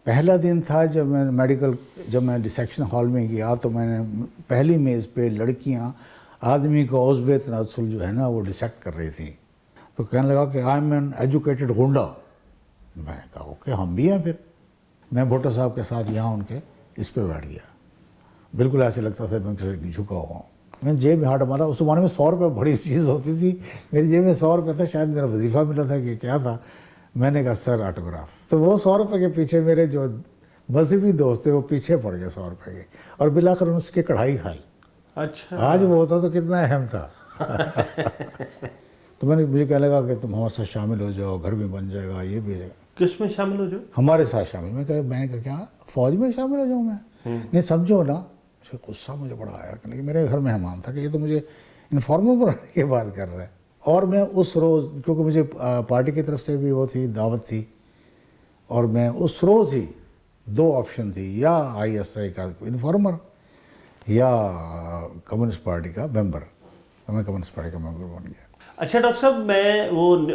پہلا دن تھا جب میں ڈسیکشن ہال میں گیا تو میں نے پہلی میز پہ لڑکیاں آدمی کا عضو تناسل جو ہے نا وہ ڈسیکٹ کر رہی تھیں، تو کہنے لگا کہ آئی ایم این ایجوکیٹڈ غنڈا۔ میں نے کہا اوکے ہم بھی ہیں پھر۔ میں بھٹو صاحب کے ساتھ یہاں ان کے اس پہ بیٹھ گیا، بالکل ایسے لگتا تھا میں جھکا ہوا ہوں۔ میں جیب میں ہاتھ مارا، اس زمانے میں 100 روپے بڑی چیز ہوتی تھی، میری جیب میں 100 روپے تھا، شاید میرا وظیفہ ملا تھا کہ کیا تھا۔ میں نے کہا سر آٹوگراف، تو وہ 100 روپے کے پیچھے میرے جو مذہبی دوست تھے وہ پیچھے پڑ گئے 100 روپے کے، اور بالآخر اس کی کڑھائی کھائی۔ اچھا، آج وہ ہوتا تو کتنا اہم تھا۔ تو مجھے کہنے لگا کہ تم ہمارے ساتھ شامل ہو جاؤ، گھر بھی بن جائے گا، یہ بھی ہے۔ کس میں شامل ہو جو؟ ہمارے ساتھ شامل۔ میں نے کہا کیا فوج میں شامل ہو جاؤں میں؟ نہیں سمجھو نا، غصہ مجھے بڑا آیا کہ میرے گھر مہمان تھا کہ یہ تو مجھے انفارمل بنانے کی بات کر رہا ہے۔ اور میں اس روز، کیونکہ مجھے پارٹی کی طرف سے بھی وہ تھی، دعوت تھی، اور میں اس روز ہی 2 آپشن تھی، یا ISI کا انفارمر یا کمیونسٹ پارٹی کا ممبر، تو میں کمیونسٹ پارٹی کا ممبر بن گیا۔ اچھا ڈاکٹر صاحب،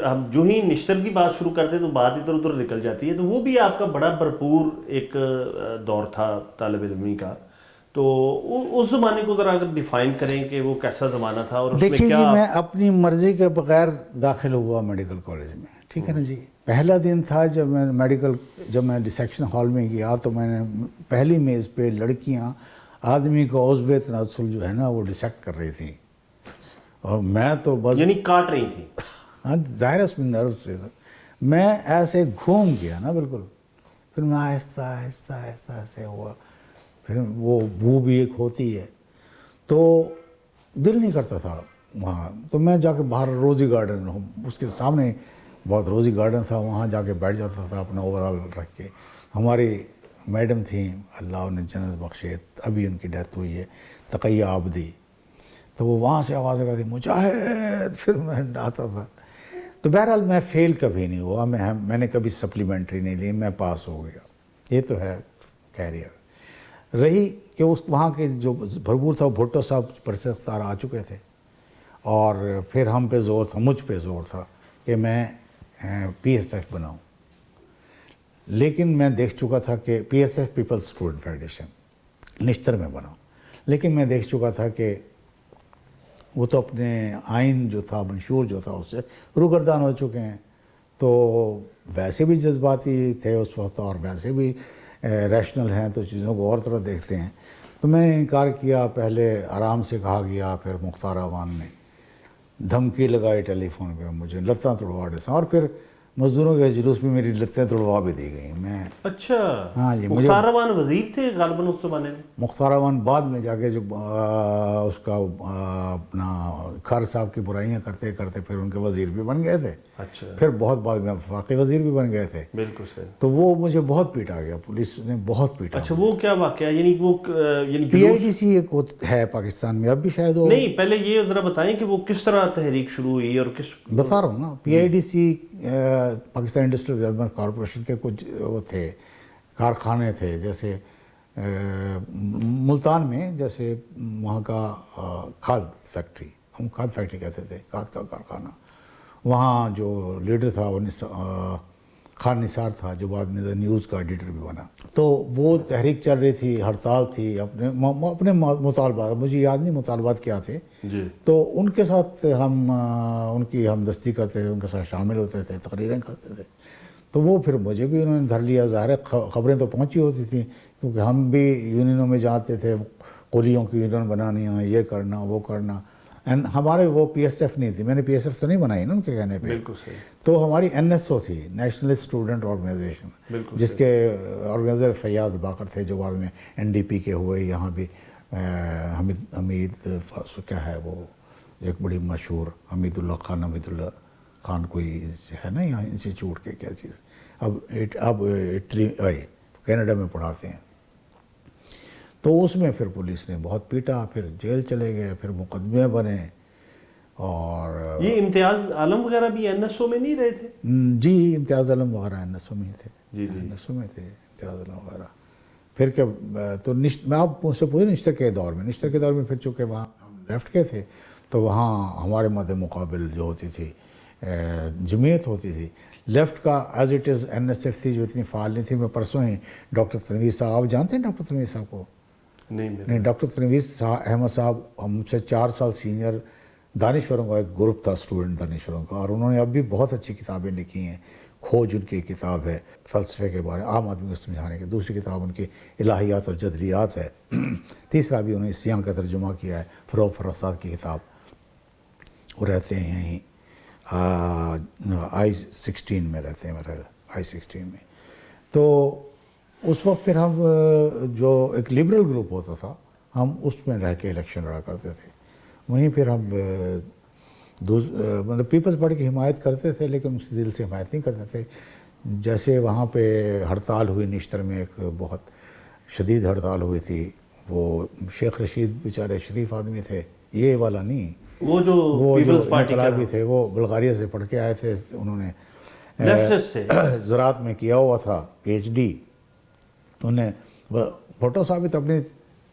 ہم جو ہی نشتر کی بات شروع کرتے تو بات ادھر ادھر نکل جاتی ہے، تو وہ بھی آپ کا بڑا بھرپور ایک دور تھا طالب علمی کا، تو اس زمانے کو ذرا اگر ڈیفائن کریں کہ وہ کیسا زمانہ تھا اور اس میں دیکھیے کیا؟ جی، میں اپنی مرضی کے بغیر داخل ہوا میڈیکل کالج میں، ٹھیک ہے نا جی۔ پہلا دن تھا جب میں ڈسیکشن ہال میں گیا تو میں نے پہلی میز پہ لڑکیاں آدمی کا عضو تناسل جو ہے نا وہ ڈسیکٹ کر رہی تھیں، اور میں تو بس، یعنی کاٹ رہی تھی؟ ہاں ظاہر اس میں نروس سے تھا، میں ایسے گھوم گیا نا بالکل۔ پھر میں آہستہ آہستہ آہستہ ایسے ہوا، پھر وہ بو بھی ایک ہوتی ہے، تو دل نہیں کرتا تھا وہاں۔ تو میں جا کے باہر روزی گارڈن، اس کے سامنے بہت روزی گارڈن تھا، وہاں جا کے بیٹھ جاتا تھا اپنا اوور آل رکھ کے۔ ہماری میڈم تھیں، اللہ انہیں جنت بخشے، ابھی ان کی ڈیتھ ہوئی ہے، تقیہ عابدی، تو وہ وہاں سے آواز لگاتی مجاہد، پھر میں آتا تھا۔ تو بہرحال میں فیل کبھی نہیں ہوا، میں نے کبھی سپلیمنٹری نہیں لی، میں پاس ہو گیا، یہ تو ہے کیریئر۔ رہی کہ وہاں کے جو بھرپور تھا، بھٹو صاحب برسر اختیار آ چکے تھے، اور پھر ہم پہ زور تھا، مجھ پہ زور تھا کہ میں PSF بناؤں، لیکن میں دیکھ چکا تھا کہ PSF پیپلز اسٹوڈنٹ فیڈریشن نشتر میں بناؤں، لیکن میں دیکھ چکا تھا کہ وہ تو اپنے آئین جو تھا، منشور جو تھا، اس سے روگردان ہو چکے ہیں، تو ویسے بھی جذباتی تھے اس وقت، اور ویسے بھی ریشنل ہیں تو چیزوں کو اور طرح دیکھتے ہیں۔ تو میں نے انکار کیا، پہلے آرام سے کہا گیا، پھر مختار اعوان نے دھمکی لگائی ٹیلی فون پہ، مجھے لتاں توڑوا ڈے، اور پھر مزدوروں کے جلوس میں میری لتیں توڑوا بھی دی گئیں۔ میں اچھا، ہاں جی، مختار اعوان وزیر تھے غالباً اس زمانے میں؟ مختار اعوان بعد میں جا کے جو اس کا اپنا خار صاحب کی برائیاں کرتے کرتے پھر ان کے وزیر بھی بن گئے تھے، اچھا، پھر بہت بعد میں وفاقی وزیر بھی بن گئے تھے۔ بالکل صحیح۔ تو وہ مجھے بہت پیٹا گیا، پولیس نے بہت پیٹا۔ اچھا، وہ کیا واقعہ؟ یعنی وہ PIDC ایک ہے پاکستان میں، اب بھی شاید وہ، نہیں، پہلے یہ ذرا بتائیں کہ وہ کس طرح تحریک شروع ہوئی اور کس؟ بتا رہا ہوں نا، PIDC Pakistan industrial development corporation کے کچھ وہ تھے، کارخانے تھے، جیسے ملتان میں جیسے وہاں کا کھاد فیکٹری، ہم کھاد فیکٹری کہتے تھے، کھاد کا کارخانہ، وہاں جو لیڈر تھا وہ خان نثار تھا، جو بعد میں نیوز کا ایڈیٹر بھی بنا۔ تو وہ تحریک چل رہی تھی، ہڑتال تھی، اپنے مطالبات، مجھے یاد نہیں مطالبات کیا تھے جی، تو ان کے ساتھ ہم ان کی ہمدستی کرتے تھے، ان کے ساتھ شامل ہوتے تھے، تقریریں کرتے تھے۔ تو وہ پھر مجھے بھی انہوں نے دھر لیا، ظاہر ہے خبریں تو پہنچی ہوتی تھیں، کیونکہ ہم بھی یونینوں میں جاتے تھے، قلیوں کی یونین بنانی ہے، یہ کرنا وہ کرنا، ہمارے وہ PSF نہیں تھی، میں نے PSF تو نہیں بنائی نا ان کے کہنے پہ، بالکل صحیح، تو ہماری NSO تھی، نیشنل اسٹوڈنٹ آرگنائزیشن، بالکل جس کے آرگنائزر فیاض باقر تھے، جو بعد میں NDP کے ہوئے، یہاں بھی حمید کیا ہے وہ ایک بڑی مشہور حمید اللہ خان کوئی ہے نا یہاں انسٹیٹیوٹ کے کیا چیز، اب اٹلی کینیڈا میں پڑھاتے ہیں۔ تو اس میں پھر پولیس نے بہت پیٹا، پھر جیل چلے گئے، پھر مقدمے بنے، اور یہ امتیاز عالم وغیرہ بھی NSO میں نہیں رہے تھے؟ جی امتیاز عالم وغیرہ NSO میں ہی تھے، جی جی، NSO میں تھے امتیاز عالم وغیرہ۔ پھر کہ تو میں آپ مجھ سے پوچھے نشتر کے دور میں پھر چونکہ وہاں ہم لیفٹ کے تھے، تو وہاں ہمارے مد مقابل جو ہوتی تھی جمعیت ہوتی تھی. لیفٹ کا ایز اٹ از NSF تھی جو اتنی فعال نہیں تھی. میں پرسوں ہی ڈاکٹر تنویر صاحب, آپ جانتے ہیں ڈاکٹر تنویر صاحب کو؟ نہیں, ڈاکٹر تنویر احمد صاحب ہم سے 4 سال سینئر, دانشوروں کا ایک گروپ تھا اسٹوڈنٹ دانشوروں کا, اور انہوں نے اب بھی بہت اچھی کتابیں لکھی ہیں. کھوج ان کی کتاب ہے فلسفے کے بارے عام آدمی کو سمجھانے کی. دوسری کتاب ان کی الہیات اور جدلیات ہے. تیسرا بھی انہوں نے سیاں کا ترجمہ کیا ہے, فروغ فرخزاد کی کتاب. وہ رہتے ہیں یہیں I-16 میں رہتے ہیں, میرا I-16 میں. تو اس وقت پھر ہم جو ایک لبرل گروپ ہوتا تھا ہم اس میں رہ کے الیکشن لڑا کرتے تھے. وہیں پھر ہم مطلب پیپلز پارٹی کی حمایت کرتے تھے لیکن اس دل سے حمایت نہیں کرتے تھے. جیسے وہاں پہ ہڑتال ہوئی نشتر میں, ایک بہت شدید ہڑتال ہوئی تھی. وہ شیخ رشید بیچارے شریف آدمی تھے, یہ والا نہیں, وہ جو انقلابی تھے, وہ بلغاریہ سے پڑھ کے آئے تھے. انہوں نے زراعت میں کیا ہوا تھا PhD. انہیں بھٹو صاحب بھی تو اپنی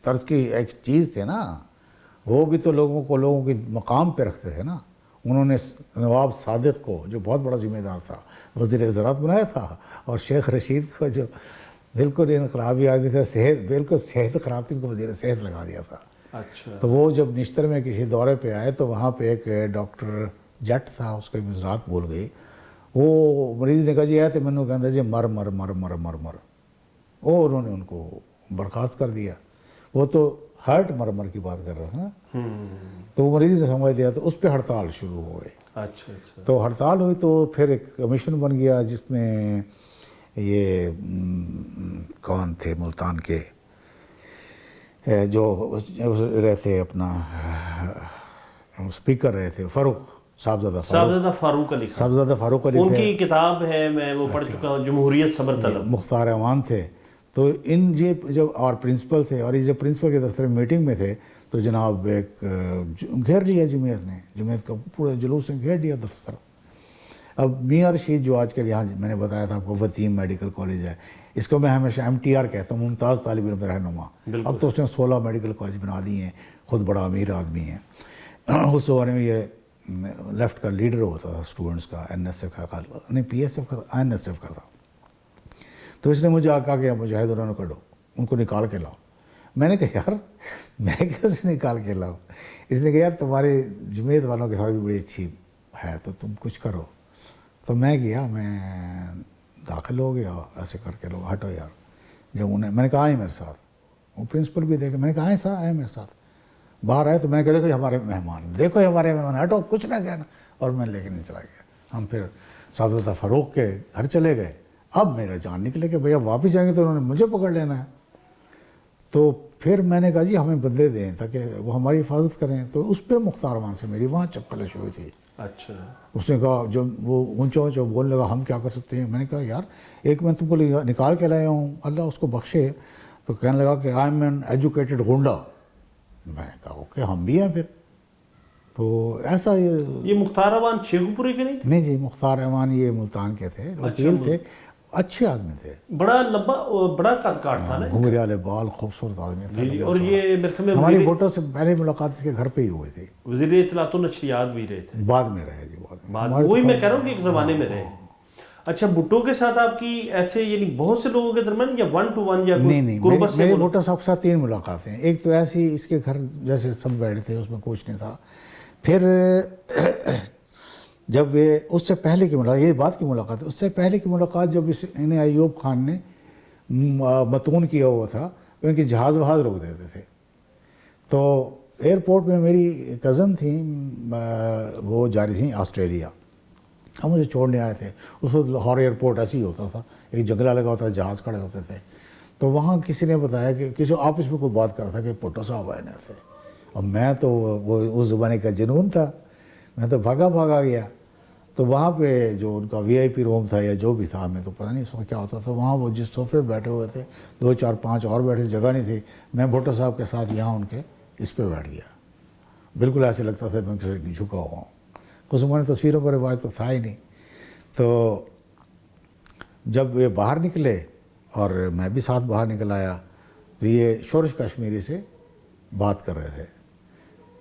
طرز کی ایک چیز تھے نا, وہ بھی تو لوگوں کے مقام پہ رکھتے تھے نا. انہوں نے نواب صادق کو جو بہت بڑا ذمہ دار تھا وزیر زراعت بنایا تھا, اور شیخ رشید کو جو بالکل انقلابی آدمی تھا, بالکل صحت خراب تھی, ان کو وزیر صحت لگا دیا تھا. اچھا. تو وہ جب نشتر میں کسی دورے پہ آئے تو وہاں پہ ایک ڈاکٹر جٹ تھا, اس کی ذات بھول گئی. وہ مریض نے کہا جی آئے تو میں نے کہا جی مر مر مر مر مر مر, اور انہوں نے ان کو برخاست کر دیا. وہ تو ہارٹ مرمر کی بات کر رہا تھا نا, تو وہ مریض نے سمجھ لیا, تو اس پہ ہڑتال شروع ہو گئی. اچھا. تو ہڑتال ہوئی تو پھر ایک کمیشن بن گیا جس میں یہ کون تھے ملتان کے جو رہتے اپنا اسپیکر رہے تھے, صاحبزادہ فاروق علی تھے. ان کی کتاب ہے, میں وہ پڑھ چکا ہوں, جمہوریت صبر طلب. مختار امان تھے. تو ان جب اور پرنسپل تھے, اور یہ جب پرنسپل کے دفتر میٹنگ میں تھے تو جناب ایک گھیر لیا جمعیت کا پورا جلوس نے گھیر لیا دفتر. اب میاں رشید جو آج کل یہاں میں نے بتایا تھا آپ کو وتیم میڈیکل کالج ہے, اس کو میں ہمیشہ MTR کہتا ہوں, ممتاز طالب علم رہنما. اب تو اس نے 16 میڈیکل کالج بنا دی ہیں, خود بڑا امیر آدمی ہے. اس زمانے میں یہ لیفٹ کا لیڈر ہوتا تھا اسٹوڈنٹس کا, NSF کا نہیں PSF کا تھا, NSF کا تھا. تو اس نے مجھے کہا کہ مجاہد انہوں نے کڈو, ان کو نکال کے لاؤ. میں نے کہا یار میں کیسے نکال کے لاؤں؟ اس نے کہا یار تمہارے جمعیت والوں کے ساتھ بھی بڑی اچھی ہے تو تم کچھ کرو. تو میں گیا, میں داخل ہو گیا, ایسے کر کے لوگ ہٹو یار. جب میں نے کہا آئے میرے ساتھ, وہ پرنسپل بھی دیکھے, میں نے کہا آئے سر آئے میرے ساتھ. باہر آئے تو میں نے کہا دیکھو ہمارے مہمان, ہٹو کچھ نہ کہنا, اور میں لے کے نہیں چلا گیا. ہم پھر صاحبزادہ فاروق کے گھر چلے گئے. اب میرا جان نکلے کہ بھیا واپس جائیں گے تو انہوں نے مجھے پکڑ لینا ہے. تو پھر میں نے کہا جی ہمیں بندے دیں تاکہ وہ ہماری حفاظت کریں. تو اس پہ مختار امان سے میری وہاں چپکلش ہوئی تھی. اچھا. اس نے کہا جب وہ اونچا بولنے لگا ہم کیا کر سکتے ہیں. میں نے کہا یار ایک میں تم کو نکال کے لایا ہوں, اللہ اس کو بخشے. تو کہنے لگا کہ آئی ایم این ایجوکیٹڈ گنڈا. میں نے کہا اوکے ہم بھی ہیں پھر. تو ایسا یہ مختار امان شیخو پوری کے نہیں تھے؟ نہیں جی, مختار امان یہ ملتان کے تھے, وکیل تھے, اچھے آدمی تھے, بڑا لمبا بڑا قد کاٹ تھا نا, گھنگری والے بال, خوبصورت آدمی تھے. اور یہ ہماری ووٹر سے پہلے ملاقات اس کے گھر پہ ہی ہوئی تھی. وزیر اطلاعات و نشریات بھی رہے تھے, بعد میں رہے جی, بعد وہی میں کہہ رہا ہوں کہ ایک زمانے میں رہے. اچھا, بھٹو کے ساتھ آپ کی ایسے یعنی بہت سے لوگوں کے درمیان یا 1 to 1 یا نہیں, میرے بھٹو صاحب کے ساتھ 3 ملاقاتیں. ایک تو ایسی اس کے گھر جیسے سب بیٹھے تھے, اس میں کچھ نہیں تھا. پھر جب اس سے پہلے کی ملاقات, یہ بات کی ملاقات ہے, اس سے پہلے کی ملاقات جب انہیں ایوب خان نے متون کیا ہوا تھا تو ان کی جہاز روک دیتے تھے. تو ایئرپورٹ میں میری کزن تھیں, وہ جا رہی تھیں آسٹریلیا, ہم مجھے چھوڑنے آئے تھے. اس وقت لاہور ایئرپورٹ ایسے ہی ہوتا تھا, ایک جنگلہ لگا ہوتا تھا, جہاز کھڑے ہوتے تھے. تو وہاں کسی نے بتایا کہ کسی آپس میں کوئی بات کر رہا تھا کہ بھٹو صاحب آئے ایسے. اب میں تو وہ اس زمانے کا جنون تھا, میں تو بھاگا گیا. تو وہاں پہ جو ان کا VIP روم تھا یا جو بھی تھا, ہمیں تو پتہ نہیں اس وقت کیا ہوتا تھا, وہاں وہ جس صوفے پہ بیٹھے ہوئے تھے 2 4 5 اور بیٹھے, جگہ نہیں تھی. میں بھٹو صاحب کے ساتھ یہاں ان کے اس پہ بیٹھ گیا. بالکل ایسے لگتا تھا میں جھکا ہوا ہوں. اس زمانے تصویروں کا روایت تو تھا ہی نہیں. تو جب یہ باہر نکلے اور میں بھی ساتھ باہر نکل آیا تو یہ شورش کشمیری سے بات کر رہے تھے.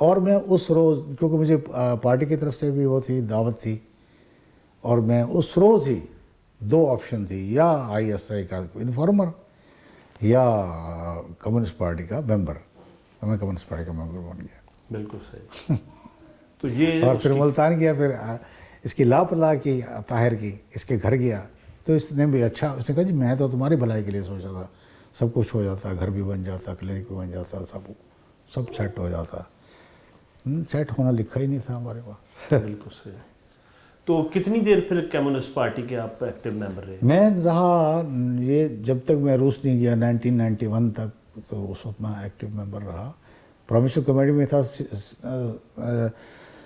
اور میں اس روز کیونکہ مجھے پارٹی کی طرف سے بھی وہ تھی دعوت تھی اور میں اس روز ہی 2 آپشن تھی یا آئی ایس آئی کا انفارمر یا کمیونسٹ پارٹی کا ممبر. تو میں کمیونسٹ پارٹی کا ممبر بن گیا. بالکل صحیح. تو یہ اور پھر ملتان گیا, پھر اس کی لاپلا کی طاہر کی اس کے گھر گیا. تو اس نے بھی اچھا اس نے کہا جی میں تو تمہاری بھلائی کے لیے سوچا تھا, سب کچھ ہو جاتا, گھر بھی بن جاتا, کلینک بھی بن جاتا, سب سیٹ ہو جاتا. سیٹ ہونا لکھا ہی نہیں تھا ہمارے پاس. بالکل صحیح. تو کتنی دیر پھر کمیونسٹ پارٹی کے آپ ایکٹیو ممبر رہے؟ میں رہا یہ جب تک میں روس نہیں گیا 1991 تک, تو اس وقت میں ایکٹیو ممبر رہا. پروونشل کمیٹی میں تھا,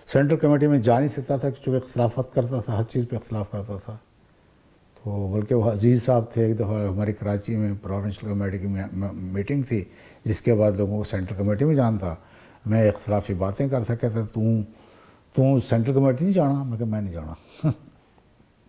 سینٹرل کمیٹی میں جا نہیں سکتا تھا چونکہ اختلافات کرتا تھا, ہر چیز پہ اختلاف کرتا تھا. تو بلکہ وہ عزیز صاحب تھے, ایک دفعہ ہماری کراچی میں پروونشل کمیٹی کی میٹنگ تھی جس کے بعد لوگوں کو سینٹرل کمیٹی میں جانا تھا. میں اختلافی باتیں کرتا, کہتا تو سینٹرل کمیٹی نہیں جانا؟ میں کہا میں نہیں جانا.